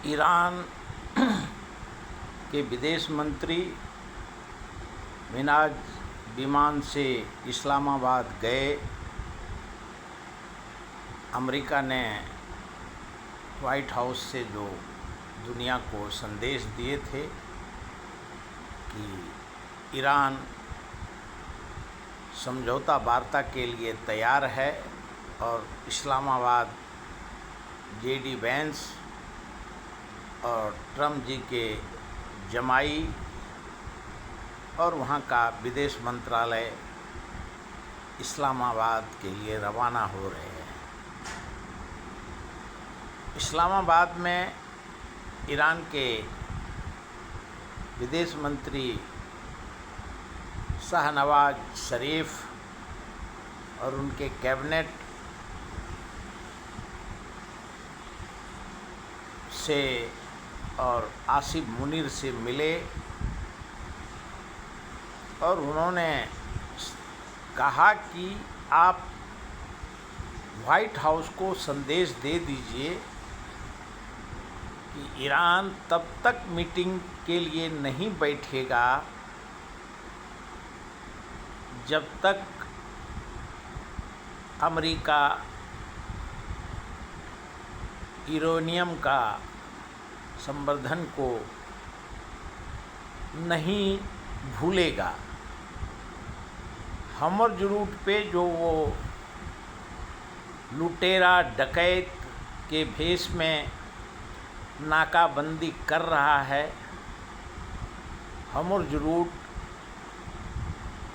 Iran के विदेश मंत्री मिनाज विमान से इस्लामाबाद गए। अमेरिका ने वाइट हाउस से जो दुनिया को संदेश दिए थे कि ईरान समझौता वार्ता के लिए तैयार है और इस्लामाबाद जेडी वेंस और ट्रम्प जी के जमाई और वहाँ का विदेश मंत्रालय इस्लामाबाद के लिए रवाना हो रहे हैं। इस्लामाबाद में ईरान के विदेश मंत्री शाहनवाज शरीफ और उनके कैबिनेट से और आसिफ मुनीर से मिले और उन्होंने कहा कि आप वाइट हाउस को संदेश दे दीजिए कि ईरान तब तक मीटिंग के लिए नहीं बैठेगा जब तक अमेरिका यूरेनियम का संवर्धन को नहीं भूलेगा। हर्मुज़ रूट पे जो वो लुटेरा डकैत के भेष में नाकाबंदी कर रहा है, हर्मुज़ रूट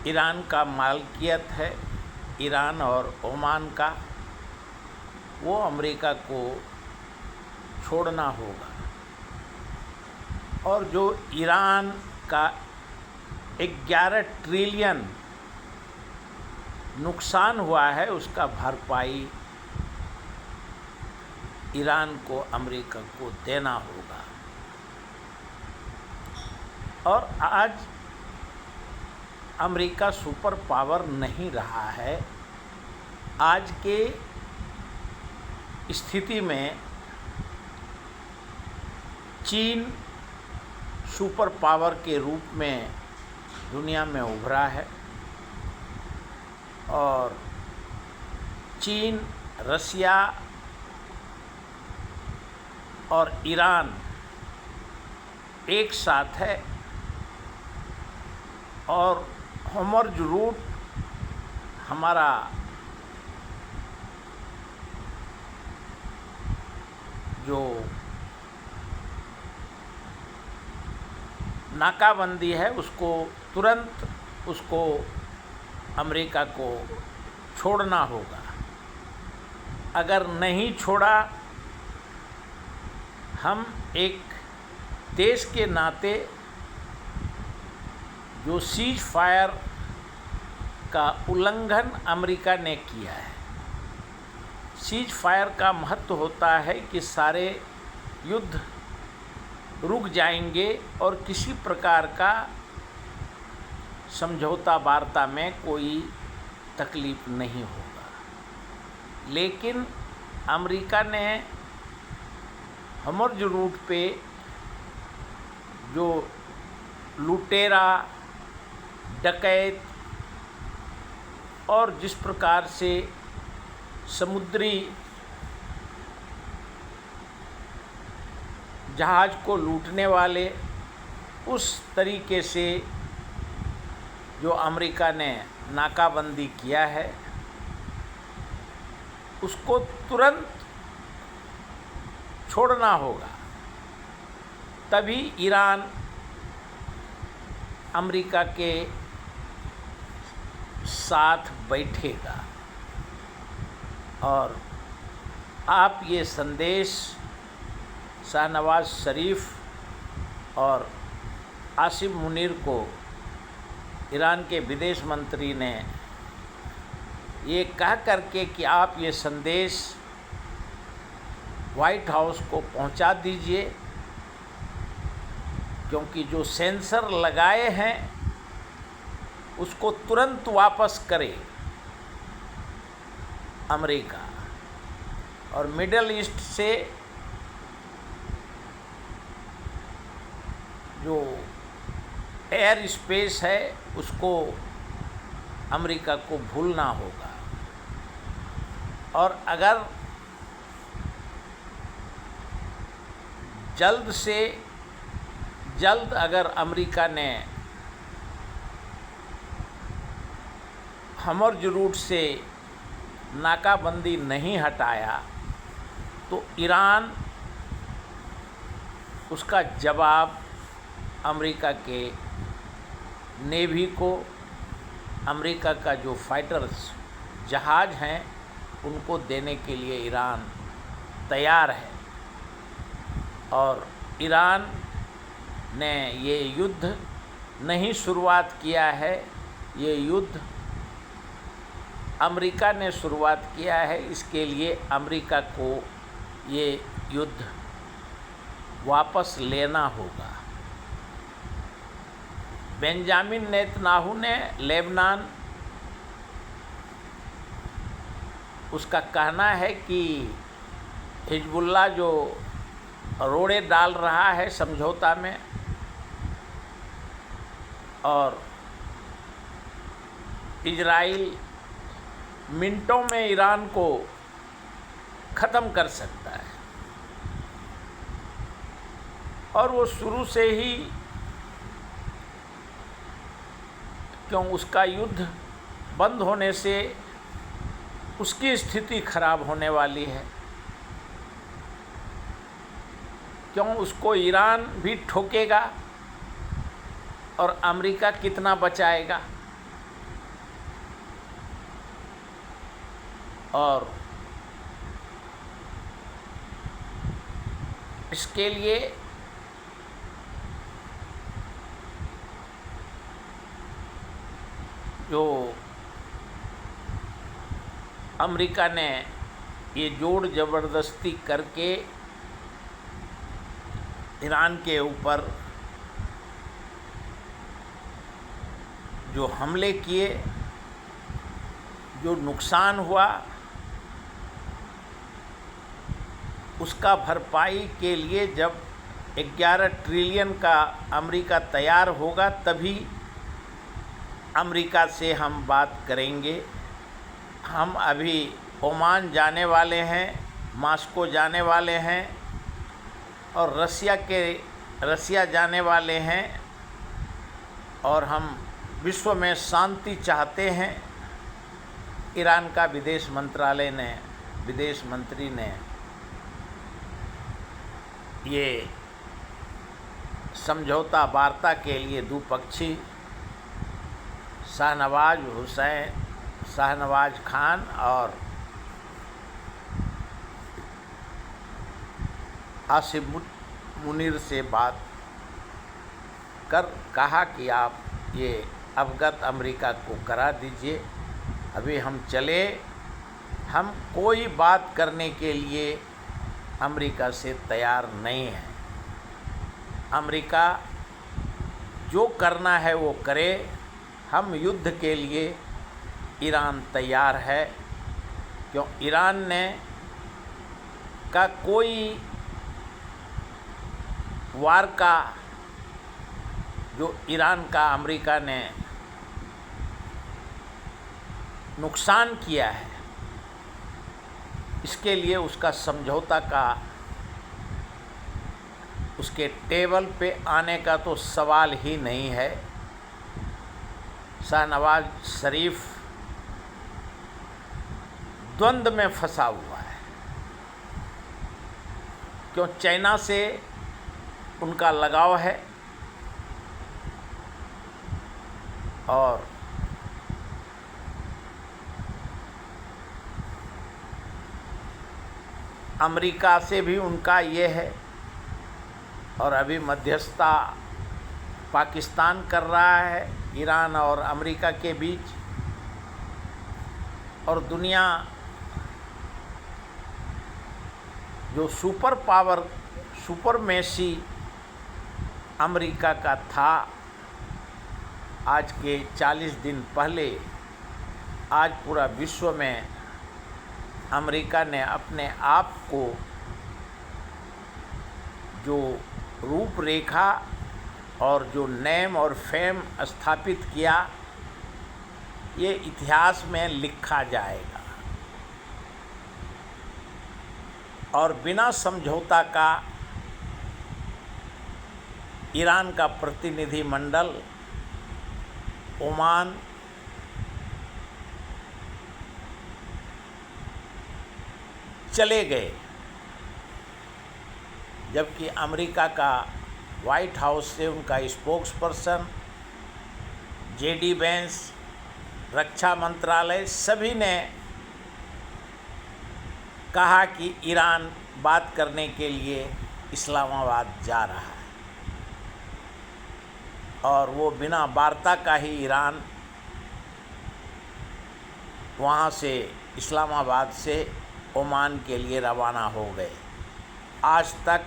ईरान का मालकियत है, ईरान और ओमान का, वो अमेरिका को छोड़ना होगा। और जो ईरान का 11 ट्रिलियन नुकसान हुआ है उसका भरपाई ईरान को अमेरिका को देना होगा। और आज अमेरिका सुपर पावर नहीं रहा है। आज के स्थिति में चीन सुपर पावर के रूप में दुनिया में उभरा है और चीन, रसिया और ईरान एक साथ है और हर्मुज़ रूट हमारा जो नाकाबंदी है उसको तुरंत अमेरिका को छोड़ना होगा। अगर नहीं छोड़ा, हम एक देश के नाते जो सीज फायर का उल्लंघन अमेरिका ने किया है। सीज फायर का महत्व होता है कि सारे युद्ध रुक जाएंगे और किसी प्रकार का समझौता वार्ता में कोई तकलीफ नहीं होगा। लेकिन अमेरिका ने हर्मुज़ रूट पे जो लुटेरा डकैत और जिस प्रकार से समुद्री जहाज़ को लूटने वाले, उस तरीके से जो अमेरिका ने नाकाबंदी किया है उसको तुरंत छोड़ना होगा। तभी ईरान अमेरिका के साथ बैठेगा। और आप ये संदेश शाहनवाज शरीफ और आसिफ मुनीर को, ईरान के विदेश मंत्री ने ये कह करके कि आप ये संदेश वाइट हाउस को पहुंचा दीजिए, क्योंकि जो सेंसर लगाए हैं उसको तुरंत वापस करे अमेरिका। और मिडल ईस्ट से जो एयर स्पेस है उसको अमेरिका को भूलना होगा। और अगर जल्द से जल्द अगर अमेरिका ने हॉर्मुज़ रूट से नाकाबंदी नहीं हटाया तो ईरान उसका जवाब अमेरिका के नेवी को, अमेरिका का जो फाइटर्स जहाज़ हैं उनको देने के लिए ईरान तैयार है। और ईरान ने ये युद्ध नहीं शुरुआत किया है, ये युद्ध अमेरिका ने शुरुआत किया है। इसके लिए अमेरिका को ये युद्ध वापस लेना होगा। बेंजामिन नेतन्याहू ने लेबनान, उसका कहना है कि हिजबुल्लाह जो रोड़े डाल रहा है समझौता में और इजराइल मिनटों में ईरान को ख़त्म कर सकता है। और वो शुरू से ही, क्यों उसका युद्ध बंद होने से उसकी स्थिति खराब होने वाली है, क्यों उसको ईरान भी ठोकेगा और अमेरिका कितना बचाएगा। और इसके लिए जो अमेरिका ने ये जोड़ ज़बरदस्ती करके ईरान के ऊपर जो हमले किए, जो नुकसान हुआ, उसका भरपाई के लिए जब 11 ट्रिलियन का अमेरिका तैयार होगा तभी अमेरिका से हम बात करेंगे। हम अभी ओमान जाने वाले हैं, मास्को जाने वाले हैं और रसिया जाने वाले हैं और हम विश्व में शांति चाहते हैं। ईरान का विदेश मंत्री ने ये समझौता वार्ता के लिए द्विपक्षीय शाहनवाज खान और आसिफ मुनीर से बात कर कहा कि आप ये अवगत अमेरिका को करा दीजिए। अभी हम चले, हम कोई बात करने के लिए अमेरिका से तैयार नहीं है। अमेरिका जो करना है वो करे, हम युद्ध के लिए ईरान तैयार है। क्यों ईरान ने का कोई वार का जो ईरान का अमेरिका ने नुकसान किया है, इसके लिए उसका समझौता का उसके टेबल पे आने का तो सवाल ही नहीं है। शाहनवाज शरीफ द्वंद्व में फंसा हुआ है। क्यों चाइना से उनका लगाव है और अमेरिका से भी उनका ये है और अभी मध्यस्थता पाकिस्तान कर रहा है ईरान और अमेरिका के बीच। और दुनिया जो सुपरमेसी अमेरिका का था, आज के 40 दिन पहले आज पूरा विश्व में अमेरिका ने अपने आप को जो रूपरेखा और जो नेम और फेम स्थापित किया, ये इतिहास में लिखा जाएगा। और बिना समझौता का ईरान का प्रतिनिधिमंडल ओमान चले गए, जबकि अमेरिका का वाइट हाउस से उनका स्पोक्सपर्सन जेडी वेंस, रक्षा मंत्रालय, सभी ने कहा कि ईरान बात करने के लिए इस्लामाबाद जा रहा है और वो बिना वार्ता का ही ईरान वहाँ से इस्लामाबाद से ओमान के लिए रवाना हो गए। आज तक